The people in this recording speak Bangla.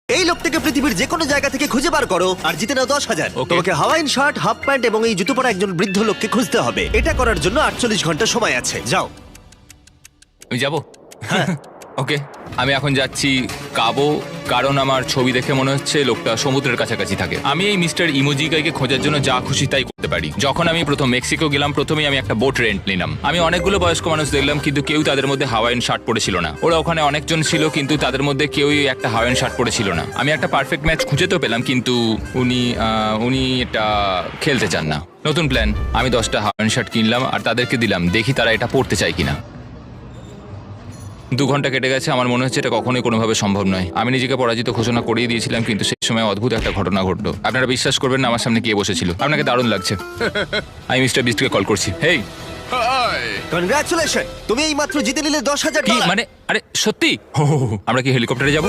এই লোকটাকে পৃথিবীর যে কোনো জায়গা থেকে খুঁজে বার করো আর জিতে নাও 10,000। Okay. তোমাকে হাওয়াইন শার্ট, হাফ প্যান্ট এবং এই জুতো পরা একজন বৃদ্ধ লোককে খুঁজতে হবে। এটা করার জন্য 48 ঘন্টা সময় আছে। যাও। আমি যাব ওকে আমি এখন যাচ্ছি কাবো, কারণ আমার ছবি দেখে মনে হচ্ছে লোকটা সমুদ্রের কাছাকাছি থাকে। আমি এই মিস্টার ইমোজিকাইকে খোঁজার জন্য যা খুশি তাই করতে পারি। যখন আমি প্রথম মেক্সিকো গেলাম, প্রথমেই আমি একটা বোট রেন্ট নিলাম। আমি অনেকগুলো বয়স্ক মানুষ দেখলাম, কিন্তু কেউ তাদের মধ্যে হাওয়াইন শার্ট পরেছিল না। ওরা ওখানে অনেকজন ছিল, কিন্তু তাদের মধ্যে কেউই একটা হাওয়াইন শার্ট পরেছিল না। আমি একটা পারফেক্ট ম্যাচ খুঁজে তো পেলাম, কিন্তু উনি এটা খেলতে চান না। নতুন প্ল্যান, আমি 10টা হাওয়াইন শার্ট কিনলাম আর তাদেরকে দিলাম, দেখি তারা এটা পরতে চায় কিনা। 2 ঘন্টা কেটে গেছে, আমার মনে হচ্ছে এটা কখনোই কোনোভাবে সম্ভব নয়। আমি নিজেকে পরাজিত ঘোষণা করিয়ে দিয়েছিলাম, কিন্তু সেই সময় অদ্ভুত একটা ঘটনা ঘটলো। আপনারা বিশ্বাস করবেন না, আমার সামনে কে বসেছিল। আপনাকে দারুণ লাগছে। আমি মিস্টার বিস্টকে কল করছি। হেই, কনগ্রাচুলেশন, তুমি এই মাত্র জিতে নিলে 10,000 কি ডলার। মানে? আরে সত্যি? আমরা কি হেলিকপ্টারে যাবো?